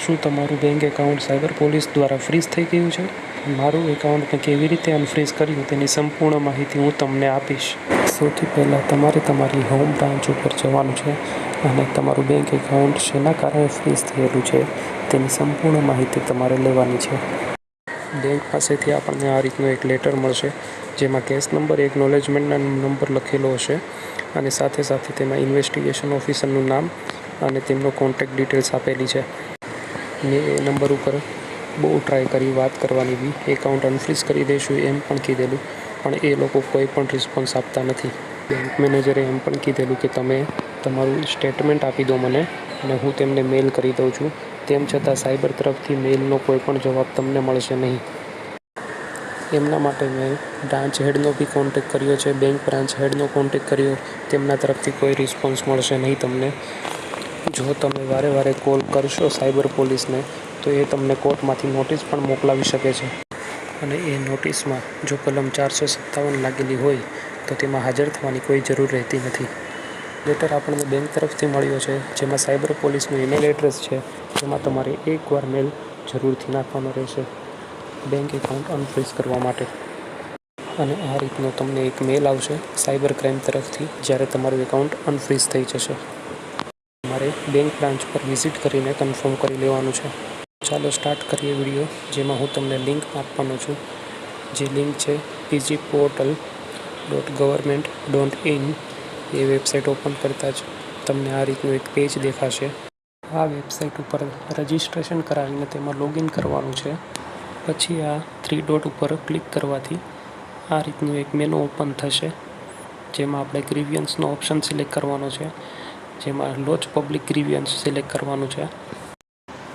શું તમારું bank account cyber police દ્વારા ફ્રીઝ થઈ ગયું છે? મારું એકાઉન્ટ મેં કેવી રીતે અનફ્રીઝ કર્યું તેની સંપૂર્ણ માહિતી હું તમને આપીશ. સૌથી પહેલાં તમારે તમારી હોમ બ્રાન્ચ ઉપર જવાનું છે અને તમારું બેંક એકાઉન્ટ શેના કારણે ફ્રીઝ થયેલું છે તેની સંપૂર્ણ માહિતી તમારે લેવાની છે. બેંક પાસેથી આપણને આ રીતનો એક લેટર મળશે, જેમાં કેસ નંબર, એકનોલેજમેન્ટના નંબર લખેલો હશે અને સાથે સાથે તેમાં ઇન્વેસ્ટિગેશન ઓફિસરનું નામ અને તેમનો કોન્ટેક્ટ ડિટેલ્સ આપેલી છે. મેં એ નંબર ઉપર બહુ ટ્રાય કરી વાત કરવાની બી, એકાઉન્ટ અનફ્રીઝ કરી દઈશું એમ પણ કીધેલું, પણ એ લોકો કોઈ પણ રિસ્પોન્સ આપતા નથી. બેંક મેનેજરે એમ પણ કીધેલું કે તમે તમારું સ્ટેટમેન્ટ આપી દો મને અને હું તેમને મેલ કરી દઉં છું. તેમ છતાં સાયબર તરફથી મેલનો કોઈ પણ જવાબ તમને મળશે નહીં. એમના માટે મેં બ્રાન્ચ હેડનો બી કોન્ટેક્ટ કર્યો છે, બેંક બ્રાન્ચ હેડનો કોન્ટેક્ટ કર્યો, તેમના તરફથી કોઈ રિસ્પોન્સ મળશે નહીં તમને. જો તમે વારે વારે કોલ કરશો સાયબર પોલીસને તો એ તમને કોર્ટમાંથી નોટિસ પણ મોકલાવી શકે છે. અને એ નોટિસમાં જો કલમ 457 લાગેલી હોય તો તેમાં હાજર થવાની કોઈ જરૂર રહેતી નથી. લેટર આપણને બેંક તરફથી મળ્યો છે, જેમાં સાયબર પોલીસનું ઈમેલ એડ્રેસ છે, જેમાં તમારે એકવાર મેલ જરૂરથી નાખવાનો રહેશે બેંક એકાઉન્ટ અનફ્રીઝ કરવા માટે. અને આ રીતનો તમને એક મેલ આવશે સાયબર ક્રાઇમ તરફથી જ્યારે તમારું એકાઉન્ટ અનફ્રીઝ થઈ જશે. તમારે બેંક બ્રાન્ચ પર વિઝિટ કરીને કન્ફર્મ કરી લેવાનું છે. ચાલો સ્ટાર્ટ કરીએ વિડીયો, જેમાં હું તમને લિંક આપવાનો છું. જે લિંક છે pgportal.government.in. એ વેબસાઇટ ઓપન કરતાં જ તમને આ રીતનું એક પેજ દેખાશે. આ વેબસાઇટ ઉપર રજિસ્ટ્રેશન કરાવીને તેમાં લોગિન કરવાનું છે. પછી આ 3 ડોટ ઉપર ક્લિક કરવાથી આ રીતનું એક મેનુ ઓપન થશે, જેમાં આપણે ગ્રીવિયન્સનો ઓપ્શન સિલેક્ટ કરવાનો છે, જેમાં લોચ પબ્લિક ગ્રીવિયન્સ સિલેક્ટ કરવાનું છે.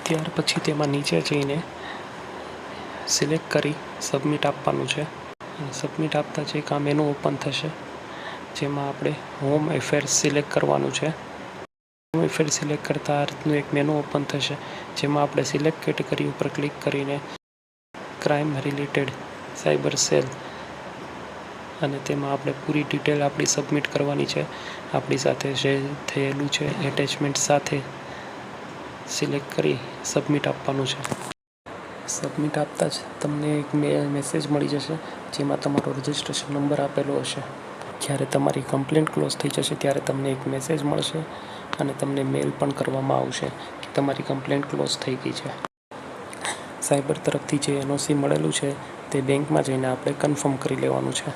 ત્યાર પછી તેમાં નીચે જઈને સિલેક્ટ કરી સબમિટ આપવાનું છે. સબમિટ આપતાં જ એક આ મેનુ ઓપન થશે, જેમાં આપણે હોમ એફેર્સ સિલેક્ટ કરવાનું છે. હોમ એફેર્સ સિલેક્ટ કરતાં આ રીતનું એક મેનુ ઓપન થશે, જેમાં આપણે સિલેક્ટ કેટેગરી ઉપર ક્લિક કરીને ક્રાઇમ રિલેટેડ સાયબર સેલ, અને તેમાં આપણે પૂરી ડિટેલ આપણી સબમિટ કરવાની છે. આપણી સાથે જે થયેલું છે એટેચમેન્ટ સાથે સિલેક્ટ કરી સબમિટ આપવાનું છે. સબમિટ આપતાં જ તમને એક મેસેજ મળી જશે, જેમાં તમારો રજિસ્ટ્રેશન નંબર આપેલો હશે. જ્યારે તમારી કમ્પ્લેન્ટ ક્લોઝ થઈ જશે ત્યારે તમને એક મેસેજ મળશે અને તમને મેલ પણ કરવામાં આવશે કે તમારી કમ્પ્લેન્ટ ક્લોઝ થઈ ગઈ છે. સાયબર તરફથી જે NOC મળેલું છે તે બેંકમાં જઈને આપણે કન્ફર્મ કરી લેવાનું છે.